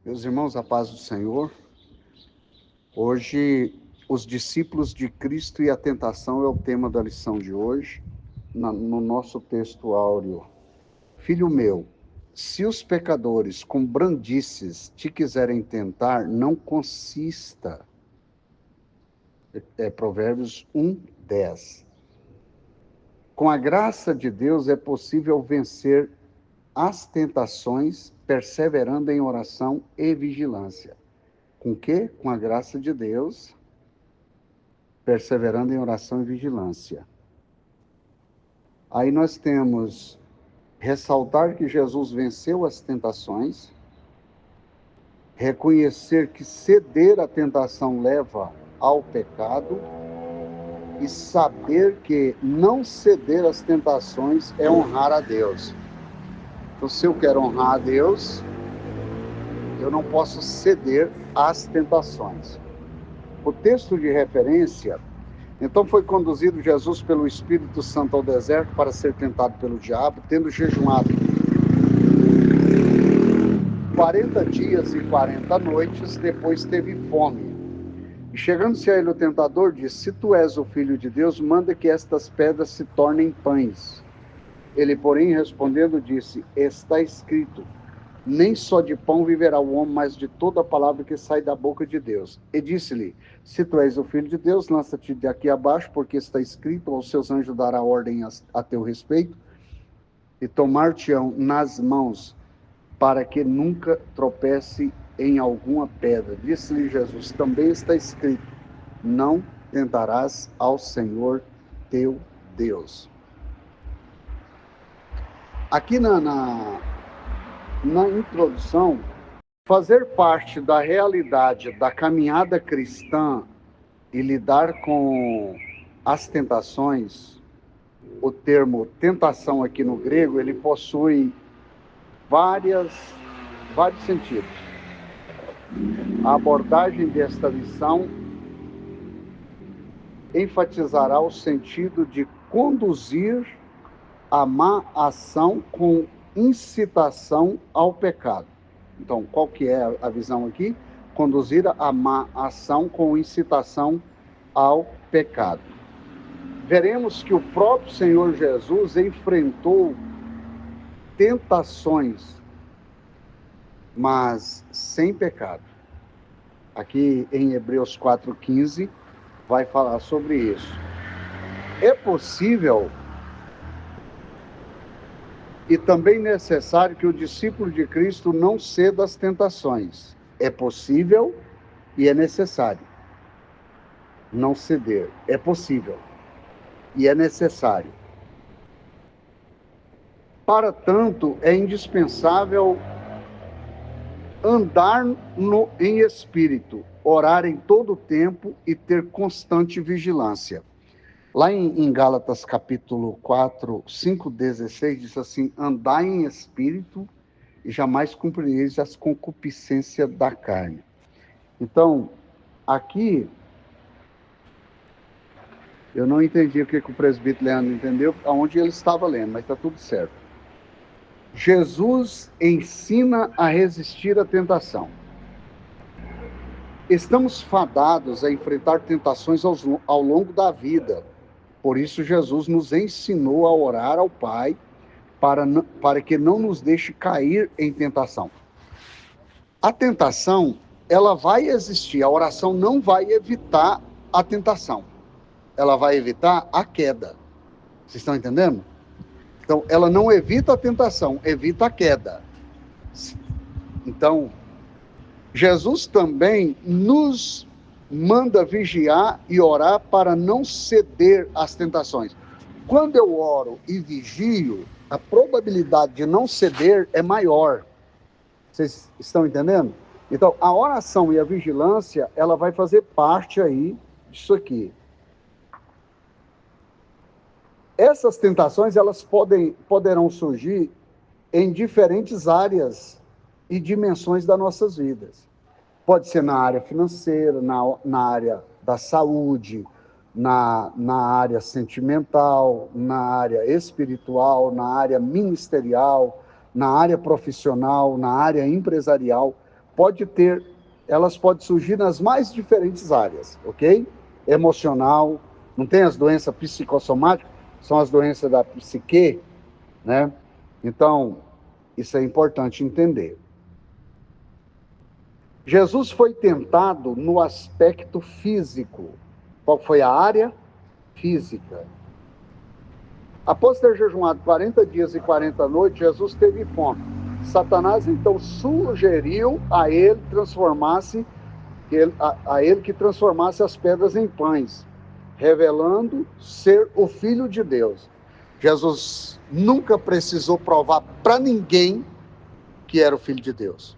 Meus irmãos, a paz do Senhor. Hoje, os discípulos de Cristo e a tentação é o tema da lição de hoje, no nosso texto áureo. Filho meu, se os pecadores com brandices te quiserem tentar, não consista. Provérbios 1:10. Com a graça de Deus é possível vencer as tentações, perseverando em oração e vigilância. Com o quê? Com a graça de Deus, perseverando em oração e vigilância. Aí nós temos ressaltar que Jesus venceu as tentações, reconhecer que ceder à tentação leva ao pecado e saber que não ceder às tentações é honrar a Deus. Então, se eu quero honrar a Deus, eu não posso ceder às tentações. O texto de referência: então foi conduzido Jesus pelo Espírito Santo ao deserto para ser tentado pelo diabo, tendo jejuado 40 dias e 40 noites, depois teve fome. E chegando-se a ele o tentador, disse: se tu és o Filho de Deus, manda que estas pedras se tornem pães. Ele, porém, respondendo, disse: está escrito, nem só de pão viverá o homem, mas de toda a palavra que sai da boca de Deus. E disse-lhe: se tu és o Filho de Deus, lança-te daqui abaixo, porque está escrito, aos seus anjos dará ordem a teu respeito, e tomar-te-ão nas mãos, para que nunca tropece em alguma pedra. Disse-lhe Jesus: também está escrito, não tentarás ao Senhor teu Deus. Aqui na introdução, fazer parte da realidade da caminhada cristã e lidar com as tentações, o termo tentação aqui no grego, ele possui vários sentidos. A abordagem desta lição enfatizará o sentido de conduzir a má ação com incitação ao pecado. Então, qual que é a visão aqui? Conduzir a má ação com incitação ao pecado. Veremos que o próprio Senhor Jesus enfrentou tentações, mas sem pecado. Aqui em Hebreus 4:15 vai falar sobre isso. É possível e também necessário que o discípulo de Cristo não ceda às tentações. É possível e é necessário não ceder. É possível e é necessário. Para tanto, é indispensável andar em espírito, orar em todo o tempo e ter constante vigilância. Lá em Gálatas capítulo 4, 5:16, diz assim: andai em espírito e jamais cumprireis as concupiscências da carne. Então, aqui, eu não entendi o que o presbítero Leandro entendeu, aonde ele estava lendo, mas está tudo certo. Jesus ensina a resistir à tentação. Estamos fadados a enfrentar tentações ao longo da vida. Por isso, Jesus nos ensinou a orar ao Pai para que não nos deixe cair em tentação. A tentação, ela vai existir. A oração não vai evitar a tentação. Ela vai evitar a queda. Vocês estão entendendo? Então, ela não evita a tentação, evita a queda. Então, Jesus também nos manda vigiar e orar para não ceder às tentações. Quando eu oro e vigio, a probabilidade de não ceder é maior. Vocês estão entendendo? Então, a oração e a vigilância, ela vai fazer parte aí disso aqui. Essas tentações, elas poderão surgir em diferentes áreas e dimensões das nossas vidas. Pode ser na área financeira, na área da saúde, na área sentimental, na área espiritual, na área ministerial, na área profissional, na área empresarial. elas podem surgir nas mais diferentes áreas, ok? Emocional, não tem as doenças psicossomáticas, são as doenças da psique, né? Então, isso é importante entender. Jesus foi tentado no aspecto físico. Qual foi a área? Física. Após ter jejuado 40 dias e 40 noites, Jesus teve fome. Satanás, então, sugeriu a ele que transformasse as pedras em pães, revelando ser o Filho de Deus. Jesus nunca precisou provar para ninguém que era o Filho de Deus.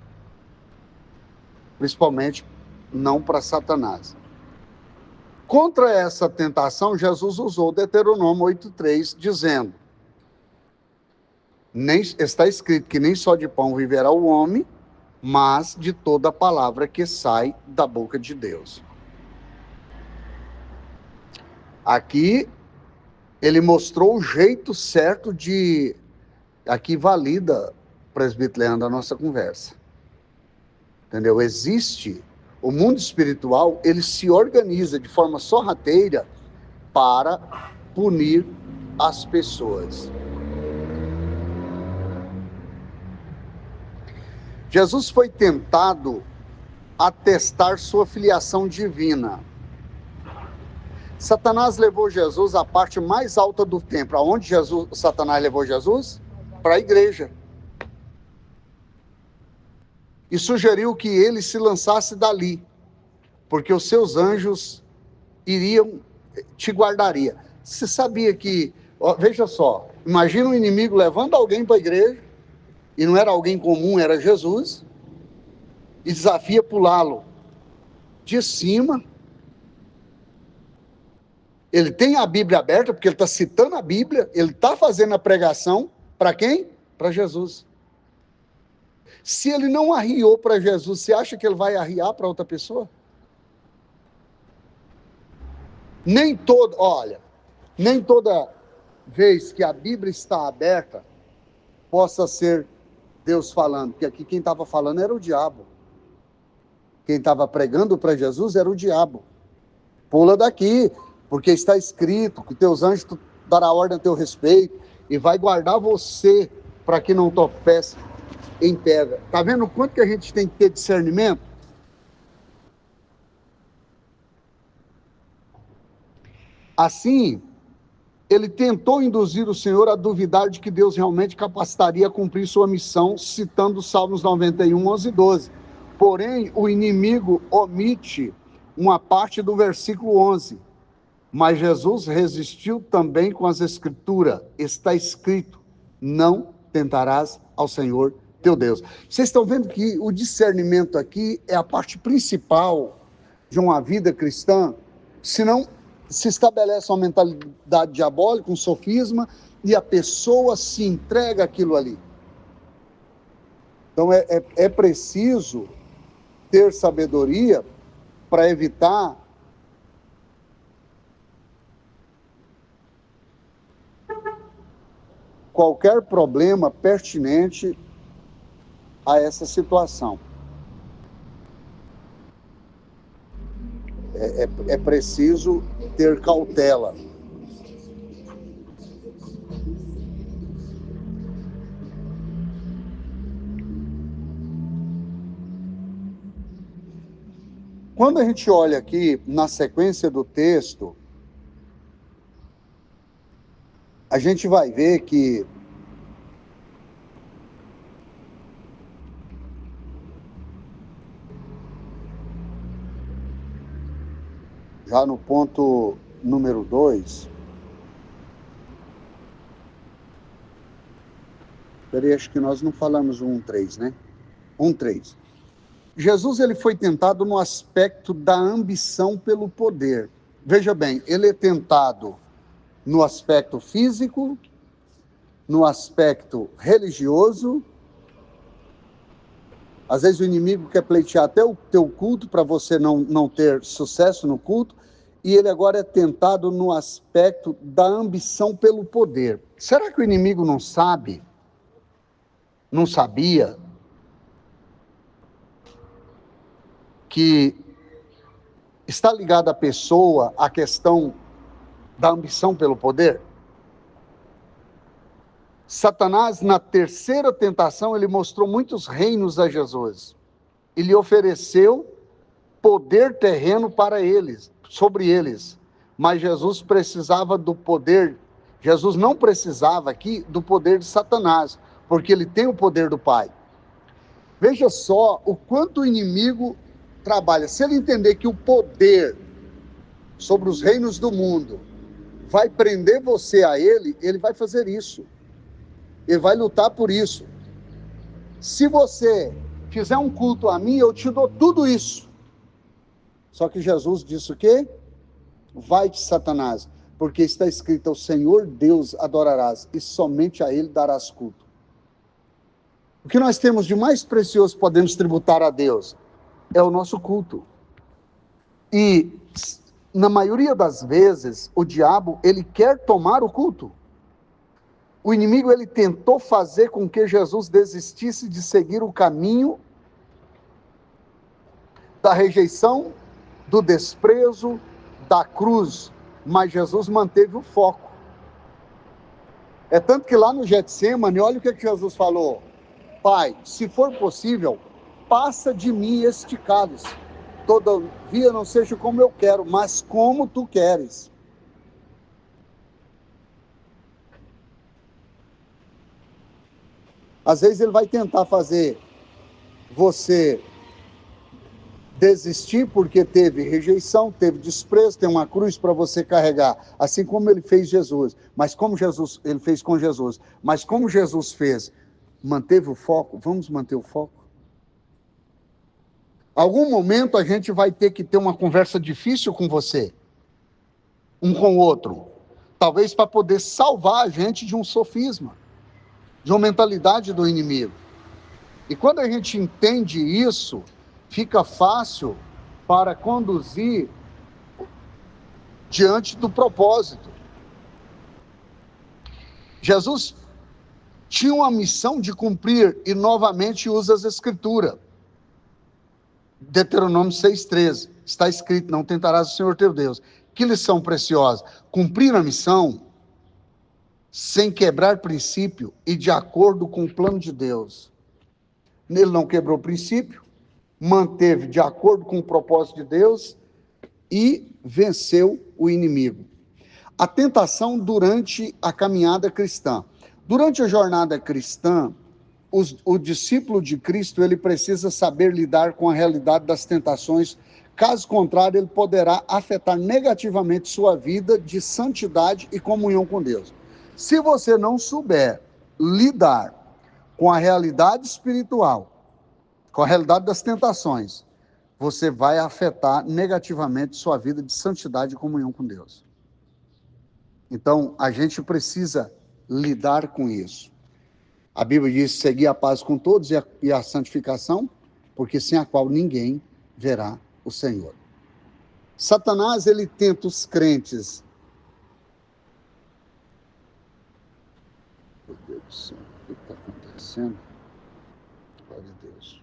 Principalmente não para Satanás. Contra essa tentação, Jesus usou Deuteronômio 8:3, dizendo: está escrito que nem só de pão viverá o homem, mas de toda a palavra que sai da boca de Deus. Aqui, ele mostrou o jeito certo de... Aqui valida, presbítero Leandro, a nossa conversa. Entendeu? Existe... O mundo espiritual, ele se organiza de forma sorrateira para punir as pessoas. Jesus foi tentado a testar sua filiação divina. Satanás levou Jesus à parte mais alta do templo. Aonde Satanás levou Jesus? Para a igreja. E sugeriu que ele se lançasse dali, porque os seus anjos te guardariam. Você sabia que, veja só, imagina um inimigo levando alguém para a igreja, e não era alguém comum, era Jesus, e desafia pulá-lo de cima. Ele tem a Bíblia aberta, porque ele está citando a Bíblia, ele está fazendo a pregação, para quem? Para Jesus. Se ele não arriou para Jesus, você acha que ele vai arriar para outra pessoa? Nem toda vez que a Bíblia está aberta, possa ser Deus falando, porque aqui quem estava falando era o diabo. Quem estava pregando para Jesus era o diabo. Pula daqui, porque está escrito que teus anjos dará ordem a teu respeito e vai guardar você para que não tropece em pedra. Está vendo o quanto que a gente tem que ter discernimento? Assim, ele tentou induzir o Senhor a duvidar de que Deus realmente capacitaria a cumprir sua missão, citando Salmos 91, 11 e 12. Porém, o inimigo omite uma parte do versículo 11. Mas Jesus resistiu também com as Escrituras. Está escrito: não tentarás ao Senhor teu Deus. Vocês estão vendo que o discernimento aqui é a parte principal de uma vida cristã, senão se estabelece uma mentalidade diabólica, um sofisma, e a pessoa se entrega àquilo ali. Então é preciso ter sabedoria para evitar qualquer problema pertinente a essa situação. É preciso ter cautela. Quando a gente olha aqui na sequência do texto, a gente vai ver que já no ponto número 2, peraí, acho que nós não falamos o 1:3, né? 1:3. Jesus, ele foi tentado no aspecto da ambição pelo poder. Veja bem, ele é tentado no aspecto físico, no aspecto religioso. Às vezes o inimigo quer pleitear até o teu culto para você não ter sucesso no culto, e ele agora é tentado no aspecto da ambição pelo poder. Será que o inimigo não sabe? Não sabia? que está ligada à pessoa, à questão da ambição pelo poder? Satanás, na terceira tentação, ele mostrou muitos reinos a Jesus. Ele ofereceu poder terreno para eles, sobre eles. Mas Jesus precisava do poder, Jesus não precisava aqui do poder de Satanás, porque ele tem o poder do Pai. Veja só o quanto o inimigo trabalha. Se ele entender que o poder sobre os reinos do mundo vai prender você a ele, ele vai fazer isso. Ele vai lutar por isso. Se você fizer um culto a mim, eu te dou tudo isso. Só que Jesus disse o quê? Vai-te, Satanás, porque está escrito: ao Senhor Deus adorarás, e somente a Ele darás culto. O que nós temos de mais precioso podemos tributar a Deus é o nosso culto. E, na maioria das vezes, o diabo, ele quer tomar o culto. O inimigo, ele tentou fazer com que Jesus desistisse de seguir o caminho da rejeição, do desprezo, da cruz, mas Jesus manteve o foco. É tanto que lá no Getsemane, olha o que Jesus falou: Pai, se for possível, passa de mim este cálice. Todavia não seja como eu quero, mas como tu queres. Às vezes ele vai tentar fazer você desistir porque teve rejeição, teve desprezo, tem uma cruz para você carregar, assim como ele fez Jesus. Mas como ele fez com Jesus, mas como Jesus fez, manteve o foco. Vamos manter o foco. Algum momento a gente vai ter que ter uma conversa difícil com você, um com o outro, talvez para poder salvar a gente de um sofisma, de uma mentalidade do inimigo. E quando a gente entende isso, fica fácil para conduzir diante do propósito. Jesus tinha uma missão de cumprir e novamente usa as Escrituras. Deuteronômio 6,13, está escrito: não tentarás o Senhor teu Deus. Que lição preciosa! Cumprir a missão sem quebrar princípio e de acordo com o plano de Deus. Ele não quebrou princípio, manteve de acordo com o propósito de Deus e venceu o inimigo. A tentação durante a caminhada cristã. Durante a jornada cristã, o discípulo de Cristo, ele precisa saber lidar com a realidade das tentações. Caso contrário, ele poderá afetar negativamente sua vida de santidade e comunhão com Deus. Se você não souber lidar com a realidade espiritual, com a realidade das tentações, você vai afetar negativamente sua vida de santidade e comunhão com Deus. Então, a gente precisa lidar com isso. A Bíblia diz: seguir a paz com todos e a santificação, porque sem a qual ninguém verá o Senhor. Satanás, ele tenta os crentes. Meu Deus do céu, o que está acontecendo? Glória a Deus.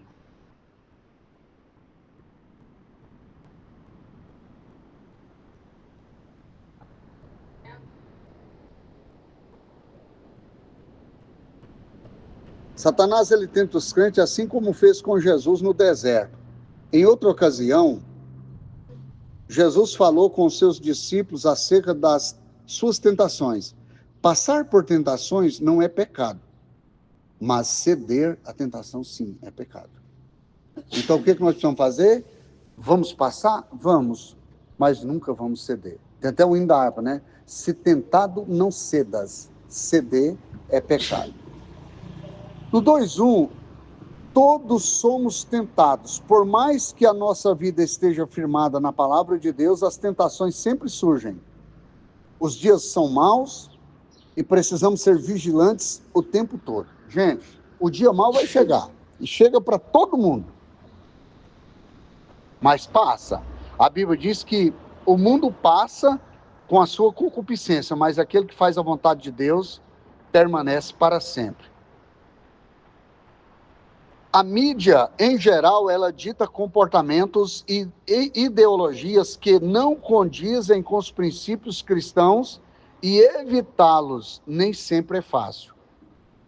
Satanás, ele tenta os crentes assim como fez com Jesus no deserto. Em outra ocasião, Jesus falou com os seus discípulos acerca das suas tentações. Passar por tentações não é pecado, mas ceder à tentação, sim, é pecado. Então, o que nós precisamos fazer? Vamos passar? Vamos, mas nunca vamos ceder. Tem até o hino da harpa, né? Se tentado, não cedas. Ceder é pecado. No 2:1, todos somos tentados. Por mais que a nossa vida esteja firmada na palavra de Deus, as tentações sempre surgem. Os dias são maus e precisamos ser vigilantes o tempo todo. Gente, o dia mau vai chegar. E chega para todo mundo. Mas passa. A Bíblia diz que o mundo passa com a sua concupiscência, mas aquele que faz a vontade de Deus permanece para sempre. A mídia, em geral, ela dita comportamentos e ideologias que não condizem com os princípios cristãos e evitá-los nem sempre é fácil.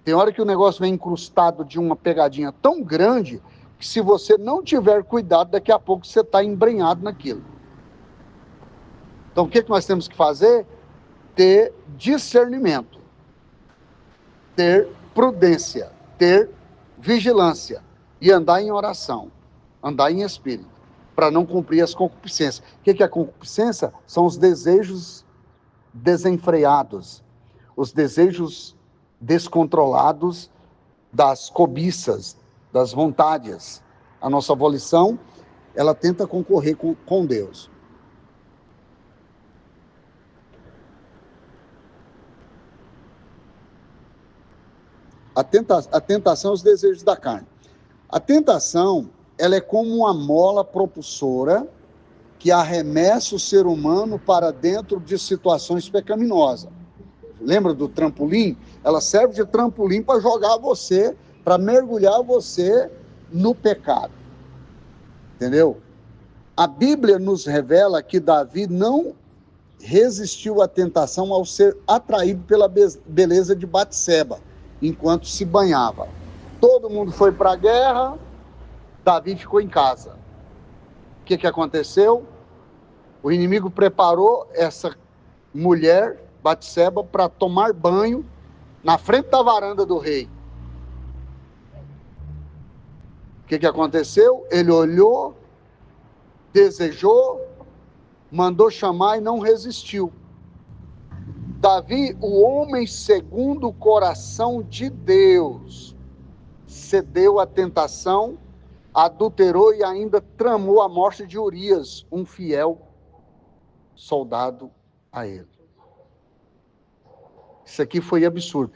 Tem hora que o negócio vem incrustado de uma pegadinha tão grande que se você não tiver cuidado, daqui a pouco você está embrenhado naquilo. Então, o que nós temos que fazer? Ter discernimento, ter prudência, ter vigilância e andar em oração, andar em espírito, para não cumprir as concupiscências. O que é a concupiscência? São os desejos desenfreados, os desejos descontrolados das cobiças, das vontades. A nossa volição, ela tenta concorrer com Deus. A tentação é os desejos da carne. A tentação, ela é como uma mola propulsora que arremessa o ser humano para dentro de situações pecaminosas. Lembra do trampolim? Ela serve de trampolim para jogar você, para mergulhar você no pecado. Entendeu? A Bíblia nos revela que Davi não resistiu à tentação ao ser atraído pela beleza de Batseba, enquanto se banhava. Todo mundo foi para a guerra, Davi ficou em casa. O que aconteceu? O inimigo preparou essa mulher, Batseba, para tomar banho na frente da varanda do rei. O que aconteceu? Ele olhou, desejou, mandou chamar e não resistiu. Davi, o homem segundo o coração de Deus, cedeu à tentação, adulterou e ainda tramou a morte de Urias, um fiel soldado a ele. Isso aqui foi absurdo.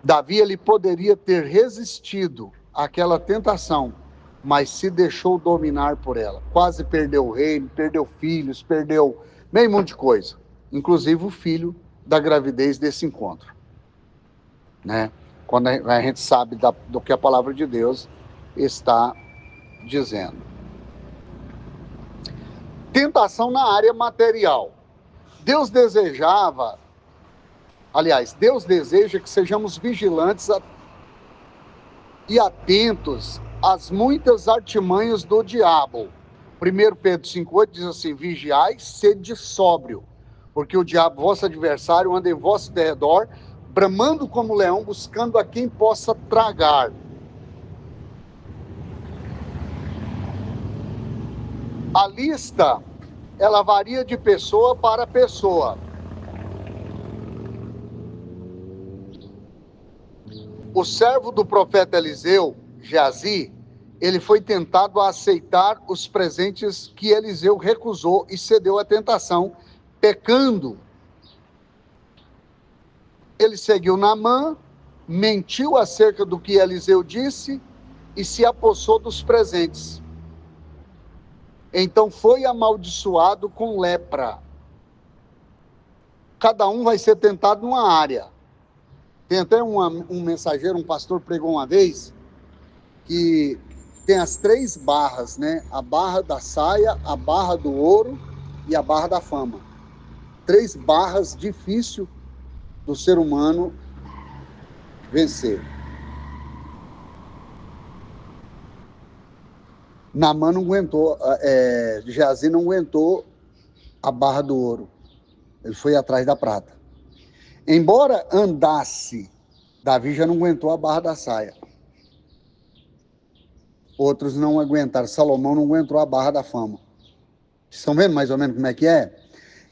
Davi, ele poderia ter resistido àquela tentação, mas se deixou dominar por ela. Quase perdeu o reino, perdeu filhos, perdeu meio monte de coisa. Inclusive o filho da gravidez desse encontro. Né? Quando a gente sabe do que a palavra de Deus está dizendo. Tentação na área material. Deus deseja que sejamos vigilantes e atentos às muitas artimanhas do diabo. 1 Pedro 5,8 diz assim: vigiai, sede sóbrio, porque o diabo, vosso adversário, anda em vosso derredor, bramando como leão, buscando a quem possa tragar. A lista, ela varia de pessoa para pessoa. O servo do profeta Eliseu, Geazi, ele foi tentado a aceitar os presentes que Eliseu recusou e cedeu à tentação, pecando. Ele seguiu Naamã, mentiu acerca do que Eliseu disse e se apossou dos presentes. Então foi amaldiçoado com lepra. Cada um vai ser tentado numa área. Tem até um mensageiro, um pastor pregou uma vez, que tem as 3 barras, né? A barra da saia, a barra do ouro e a barra da fama. 3 barras difíceis do ser humano vencer. Naamã não aguentou, Geazi não aguentou a barra do ouro. Ele foi atrás da prata. Embora andasse, Davi já não aguentou a barra da saia. Outros não aguentaram. Salomão não aguentou a barra da fama. Vocês estão vendo mais ou menos como é que é?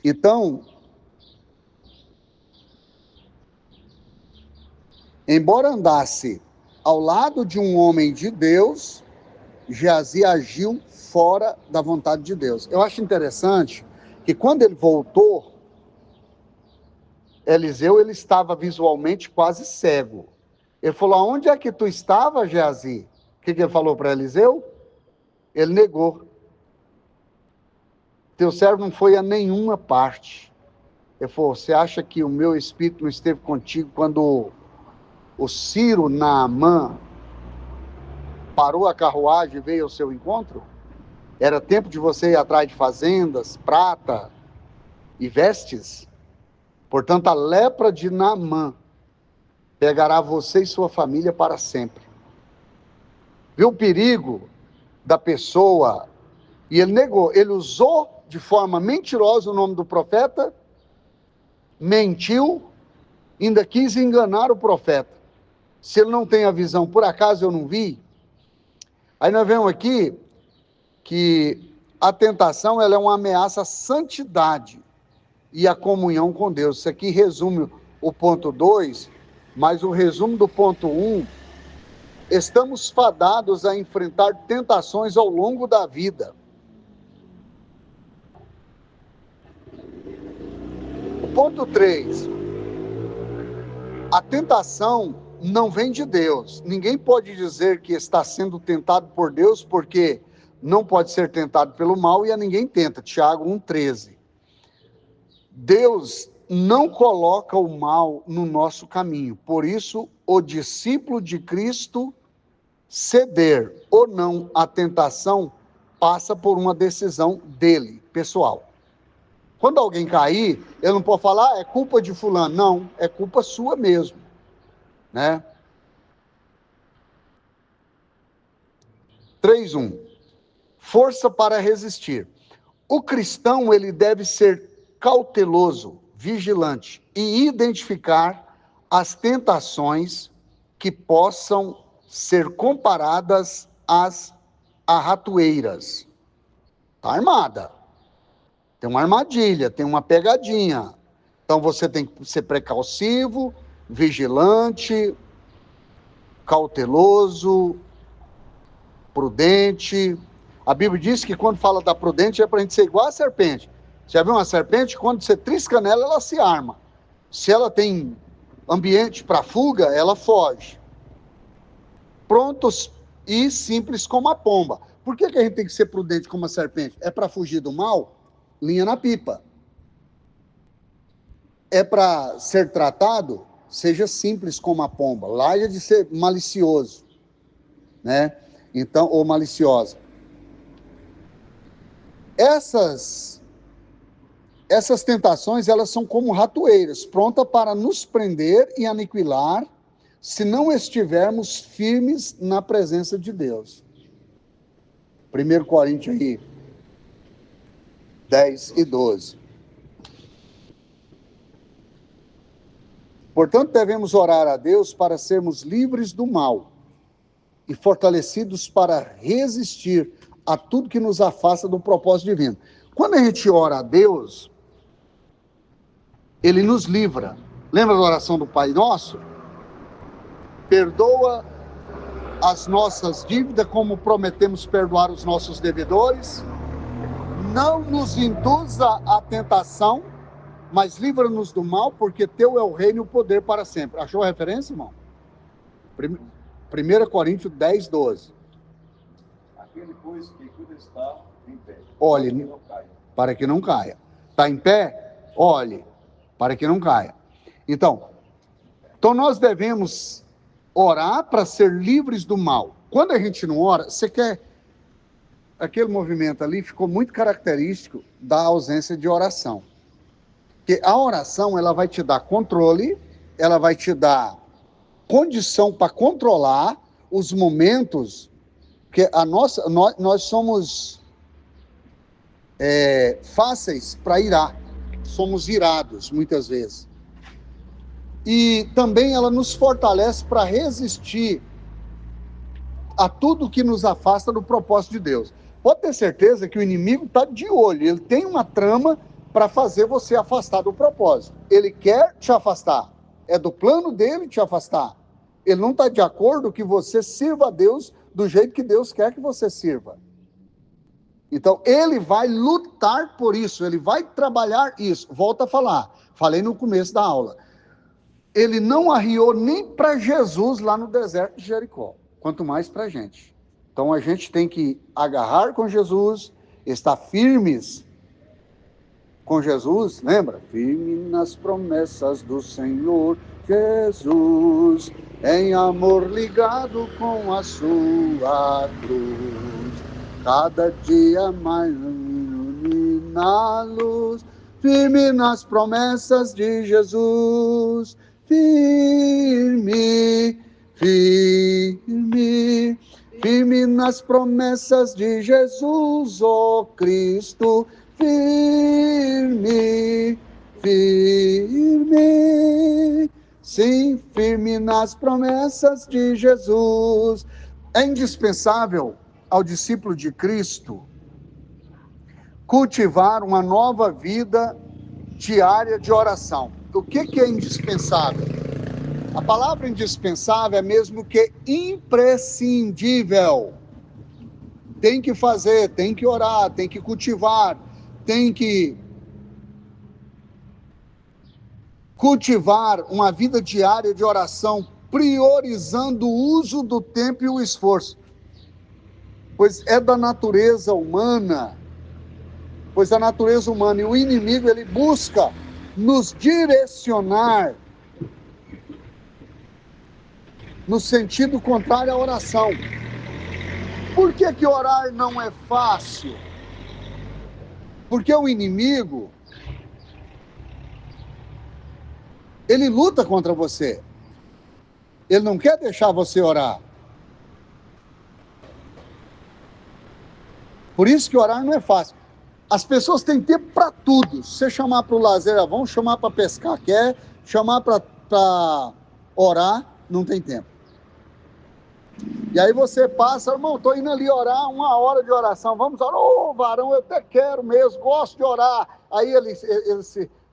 Então, embora andasse ao lado de um homem de Deus, Geazi agiu fora da vontade de Deus. Eu acho interessante que quando ele voltou, Eliseu, ele estava visualmente quase cego. Ele falou: aonde é que tu estava, Geazi? O que ele falou para Eliseu? Ele negou. Teu servo não foi a nenhuma parte. Ele falou: você acha que o meu espírito não esteve contigo quando o Ciro Naamã parou a carruagem e veio ao seu encontro? Era tempo de você ir atrás de fazendas, prata e vestes? Portanto, a lepra de Naamã pegará você e sua família para sempre. Viu o perigo da pessoa? E ele negou, ele usou de forma mentirosa o nome do profeta, mentiu, ainda quis enganar o profeta. Se ele não tem a visão, por acaso eu não vi? Aí nós vemos aqui que a tentação ela é uma ameaça à santidade e à comunhão com Deus. Isso aqui resume o ponto 2, mas o resumo do ponto 1, estamos fadados a enfrentar tentações ao longo da vida. O ponto 3, a tentação não vem de Deus. Ninguém pode dizer que está sendo tentado por Deus, porque não pode ser tentado pelo mal e a ninguém tenta. Tiago 1,13. Deus não coloca o mal no nosso caminho. Por isso, o discípulo de Cristo ceder ou não à tentação passa por uma decisão dele, pessoal. Quando alguém cair, ele não pode falar, é culpa de fulano. Não, é culpa sua mesmo, né? 3:1. Força para resistir. O cristão, ele deve ser cauteloso, vigilante e identificar as tentações que possam ser comparadas às ratoeiras. Está armada. Tem uma armadilha, tem uma pegadinha. Então você tem que ser precaucivo, vigilante, cauteloso, prudente. A Bíblia diz que quando fala da prudente é para a gente ser igual a serpente. Você já viu uma serpente? Quando você trisca nela, ela se arma. Se ela tem ambiente para fuga, ela foge. Prontos e simples como a pomba. Por que a gente tem que ser prudente como a serpente? É para fugir do mal? Linha na pipa. É para ser tratado? Seja simples como a pomba. Larga de ser malicioso, né? Então, ou maliciosa. Essas tentações, elas são como ratoeiras, prontas para nos prender e aniquilar, se não estivermos firmes na presença de Deus. 1 Coríntios aí, 10:12. Portanto, devemos orar a Deus para sermos livres do mal e fortalecidos para resistir a tudo que nos afasta do propósito divino. Quando a gente ora a Deus, Ele nos livra. Lembra da oração do Pai Nosso? Perdoa as nossas dívidas como prometemos perdoar os nossos devedores. Não nos induza à tentação, mas livra-nos do mal, porque teu é o reino e o poder para sempre. Achou a referência, irmão? 1 Coríntios 10:12. Aquele, pois, que tudo está em pé. Olhe, para que não caia. Está em pé? Olhe, para que não caia. Então nós devemos orar para ser livres do mal. Quando a gente não ora, você quer... Aquele movimento ali ficou muito característico da ausência de oração. Porque a oração, ela vai te dar controle, ela vai te dar condição para controlar os momentos que nós somos fáceis para irar. Somos irados, muitas vezes. E também ela nos fortalece para resistir a tudo que nos afasta do propósito de Deus. Pode ter certeza que o inimigo está de olho, ele tem uma trama para fazer você afastar do propósito. Ele quer te afastar, é do plano dele te afastar. Ele não está de acordo que você sirva a Deus do jeito que Deus quer que você sirva. Então, ele vai lutar por isso, ele vai trabalhar isso. Volto a falar, falei no começo da aula. Ele não arriou nem para Jesus lá no deserto de Jericó, quanto mais para a gente. Então, a gente tem que agarrar com Jesus, estar firmes com Jesus, lembra? Firme nas promessas do Senhor, Jesus, em amor ligado com a sua cruz, cada dia mais ilumina a luz, firme nas promessas de Jesus, firme, firme, firme nas promessas de Jesus, ó Cristo, firme, firme, sim, firme nas promessas de Jesus. É indispensável ao discípulo de Cristo cultivar uma nova vida diária de oração. O que é indispensável? A palavra indispensável é mesmo que imprescindível. Tem que fazer, tem que orar, tem que cultivar, tem que cultivar uma vida diária de oração, priorizando o uso do tempo e o esforço. Pois é da natureza humana, pois a natureza humana e o inimigo, ele busca nos direcionar no sentido contrário à oração. Por que orar não é fácil? Porque o inimigo, ele luta contra você. Ele não quer deixar você orar. Por isso que orar não é fácil. As pessoas têm tempo para tudo. Se você chamar para o lazer, vão chamar para pescar, quer, chamar para orar, não tem tempo. E aí você passa, irmão, estou indo ali orar, 1 hora de oração, vamos orar, varão, eu até quero mesmo, gosto de orar. Aí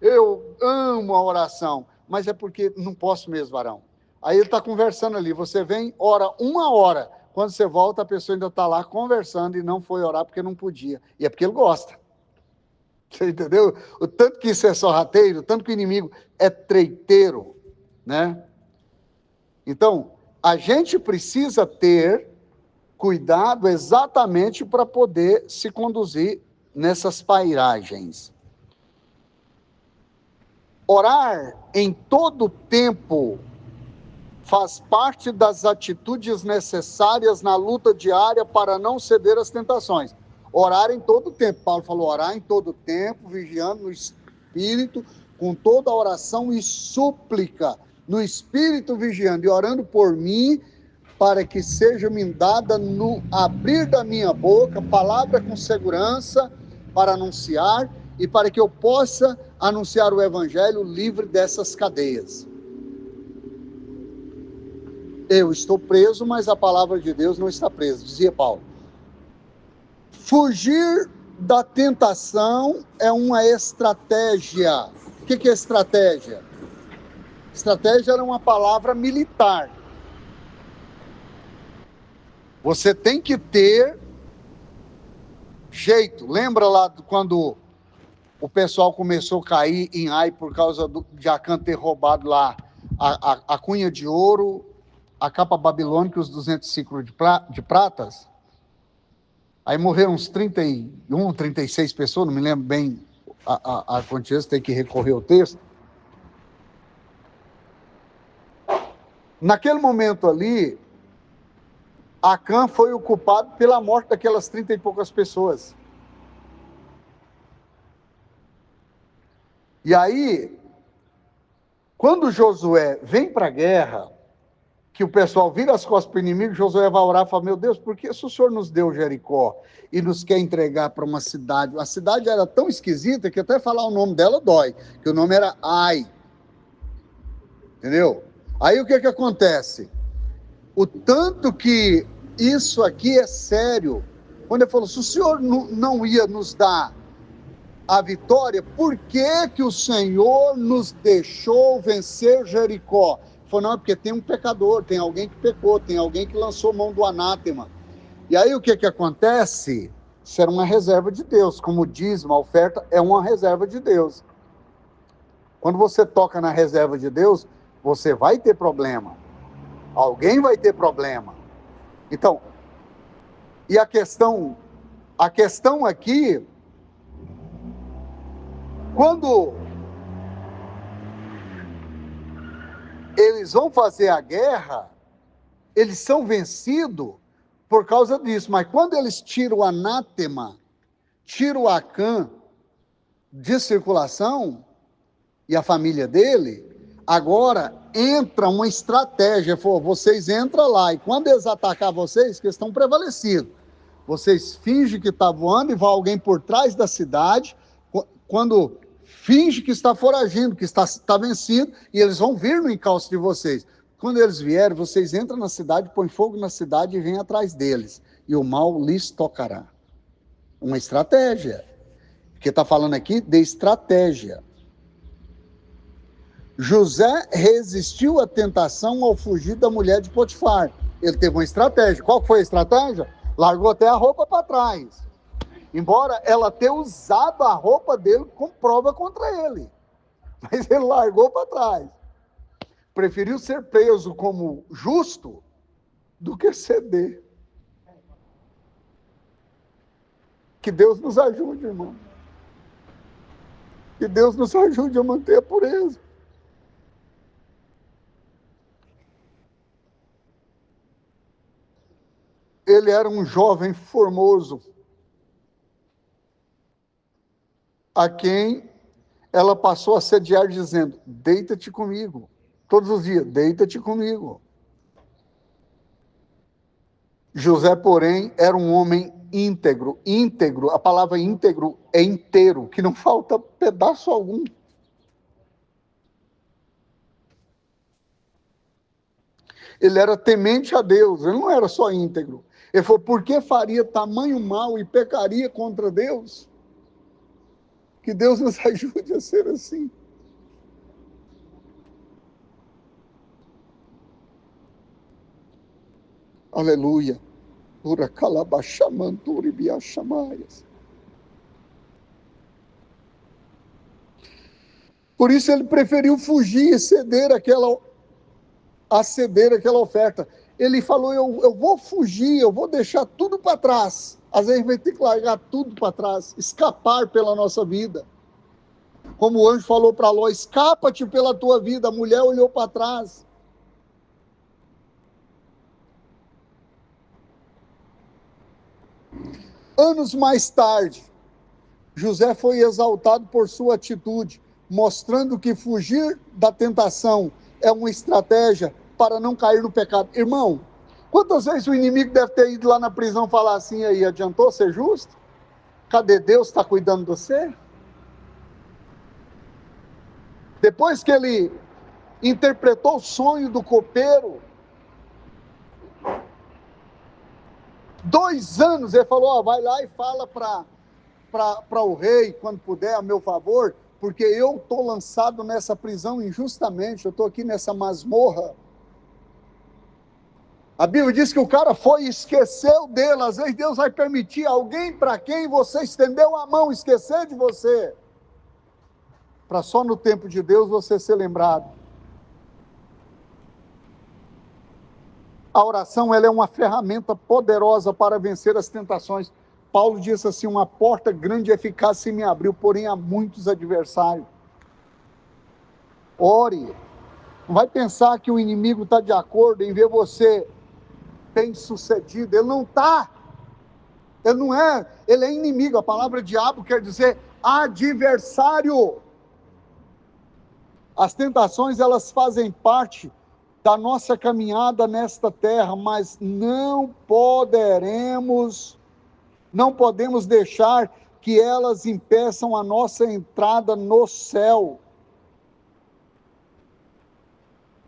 eu amo a oração, mas é porque não posso mesmo, varão. Aí ele está conversando ali, você vem, ora 1 hora, quando você volta a pessoa ainda está lá conversando e não foi orar porque não podia, e é porque ele gosta. Você entendeu? O tanto que isso é sorrateiro, o tanto que o inimigo é treiteiro, né? Então, a gente precisa ter cuidado exatamente para poder se conduzir nessas pairagens. Orar em todo tempo faz parte das atitudes necessárias na luta diária para não ceder às tentações. Orar em todo tempo. Paulo falou, orar em todo tempo, vigiando no Espírito, com toda oração e súplica, no Espírito vigiando e orando por mim, para que seja-me dada no abrir da minha boca, palavra com segurança para anunciar e para que eu possa anunciar o Evangelho livre dessas cadeias. Eu estou preso, mas a palavra de Deus não está presa, dizia Paulo. Fugir da tentação é uma estratégia. O que é estratégia? Estratégia era uma palavra militar. Você tem que ter jeito. Lembra lá quando o pessoal começou a cair em Ai por causa de Acã ter roubado lá a cunha de ouro, a capa babilônica e os 200 ciclos de pratas? Aí morreram uns 31, 36 pessoas, não me lembro bem a quantia, tem que recorrer ao texto. Naquele momento ali, Acã foi o culpado pela morte daquelas 30 e poucas pessoas. E aí, quando Josué vem para a guerra, que o pessoal vira as costas para o inimigo, Josué vai orar e fala, meu Deus, por que se o Senhor nos deu Jericó e nos quer entregar para uma cidade? A cidade era tão esquisita que até falar o nome dela dói, que o nome era Ai. Entendeu? Aí o que acontece? O tanto que isso aqui é sério, quando ele falou, se o Senhor não ia nos dar a vitória, por que o Senhor nos deixou vencer Jericó? Ele falou, não, é porque tem um pecador, tem alguém que pecou, tem alguém que lançou mão do anátema. E aí o que acontece? Isso era uma reserva de Deus, como diz, uma oferta é uma reserva de Deus. Quando você toca na reserva de Deus, você vai ter problema. Alguém vai ter problema. Então, e a questão aqui, quando eles vão fazer a guerra, eles são vencidos por causa disso. Mas quando eles tiram o anátema, tiram o Acã de circulação, e a família dele, agora entra uma estratégia. Falou, vocês entram lá, e quando eles atacar vocês, que eles estão prevalecidos, vocês fingem que está voando e vai alguém por trás da cidade, quando finge que está foragindo, que está vencido, e eles vão vir no encalço de vocês. Quando eles vierem, vocês entram na cidade, põem fogo na cidade e vêm atrás deles, e o mal lhes tocará. Uma estratégia, porque está falando aqui de estratégia. José resistiu à tentação ao fugir da mulher de Potifar. Ele teve uma estratégia. Qual foi a estratégia? Largou até a roupa para trás. Embora ela tenha usado a roupa dele como prova contra ele. Mas ele largou para trás. Preferiu ser preso como justo do que ceder. Que Deus nos ajude, irmão. Que Deus nos ajude a manter a pureza. Ele era um jovem formoso, a quem ela passou a sediar dizendo, deita-te comigo, todos os dias, deita-te comigo. José, porém, era um homem íntegro, a palavra íntegro é inteiro, que não falta pedaço algum. Ele era temente a Deus, ele não era só íntegro. Ele falou, por que faria tamanho mal e pecaria contra Deus? Que Deus nos ajude a ser assim. Aleluia. Por isso ele preferiu fugir e ceder aquela oferta. Ele falou, eu vou fugir, eu vou deixar tudo para trás. Às vezes vai ter que largar tudo para trás, escapar pela nossa vida. Como o anjo falou para Ló, escapa-te pela tua vida. A mulher olhou para trás. Anos mais tarde, José foi exaltado por sua atitude, mostrando que fugir da tentação é uma estratégia para não cair no pecado. Irmão, quantas vezes o inimigo deve ter ido lá na prisão falar assim, aí, adiantou ser justo? Cadê Deus? Está cuidando de você? Depois que ele interpretou o sonho do copeiro, 2 anos, ele falou, vai lá e fala para o rei, quando puder, a meu favor, porque eu estou lançado nessa prisão injustamente, eu estou aqui nessa masmorra. A Bíblia diz que o cara foi e esqueceu dele. Às vezes Deus vai permitir alguém para quem você estendeu a mão esquecer de você, para só no tempo de Deus você ser lembrado. A oração, ela é uma ferramenta poderosa para vencer as tentações. Paulo disse assim, uma porta grande e eficaz se me abriu, porém há muitos adversários. Ore. Não vai pensar que o inimigo está de acordo em ver você bem sucedido. Ele não está. Ele não é. Ele é inimigo. A palavra diabo quer dizer adversário. As tentações, elas fazem parte da nossa caminhada nesta terra, mas não podemos deixar que elas impeçam a nossa entrada no céu.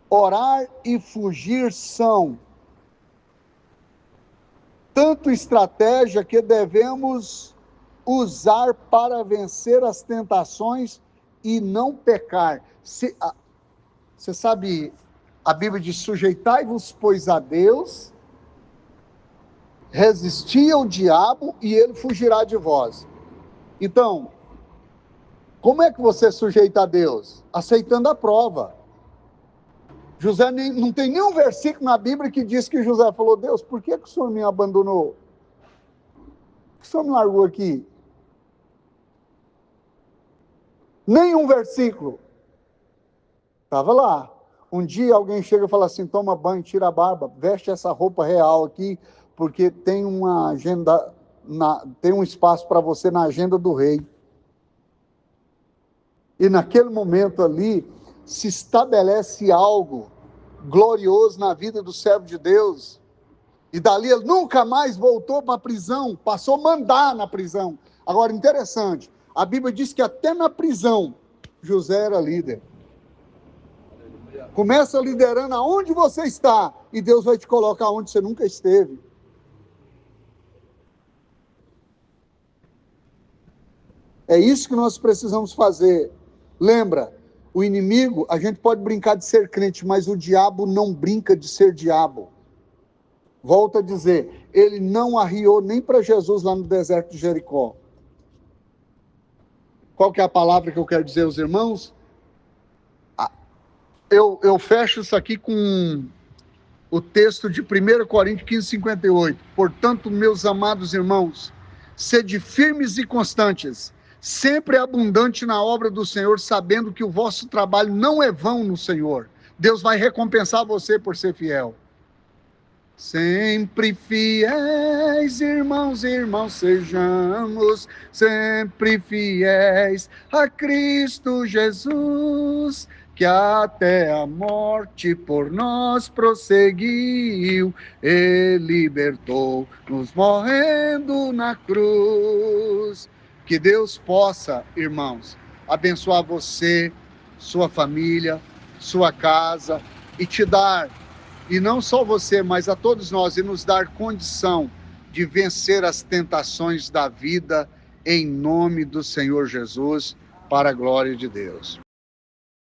Orar e fugir são tanto estratégia que devemos usar para vencer as tentações e não pecar. Você sabe, a Bíblia diz, sujeitai-vos, pois, a Deus, resisti ao diabo e ele fugirá de vós. Então, como é que você sujeita a Deus? Aceitando a prova. José não tem nenhum versículo na Bíblia que diz que José falou, Deus, por que o Senhor me abandonou? Por que o Senhor me largou aqui? Nenhum versículo. Estava lá. Um dia alguém chega e fala assim, toma banho, tira a barba, veste essa roupa real aqui, porque tem uma agenda, tem um espaço para você na agenda do rei. E naquele momento ali, se estabelece algo glorioso na vida do servo de Deus. E dali ele nunca mais voltou para a prisão, passou a mandar na prisão. Agora, interessante, a Bíblia diz que até na prisão, José era líder. Começa liderando aonde você está, e Deus vai te colocar onde você nunca esteve. É isso que nós precisamos fazer. Lembra, o inimigo, a gente pode brincar de ser crente, mas o diabo não brinca de ser diabo. Volto a dizer, ele não arriou nem para Jesus lá no deserto de Jericó. Qual que é a palavra que eu quero dizer aos irmãos? Eu fecho isso aqui com o texto de 1 Coríntios 15, 58. Portanto, meus amados irmãos, sede firmes e constantes, sempre abundante na obra do Senhor, sabendo que o vosso trabalho não é vão no Senhor. Deus vai recompensar você por ser fiel. Sempre fiéis, irmãos, sejamos sempre fiéis a Cristo Jesus, que até a morte por nós prosseguiu, e libertou-nos morrendo na cruz. Que Deus possa, irmãos, abençoar você, sua família, sua casa, e te dar, e não só você, mas a todos nós, e nos dar condição de vencer as tentações da vida, em nome do Senhor Jesus, para a glória de Deus.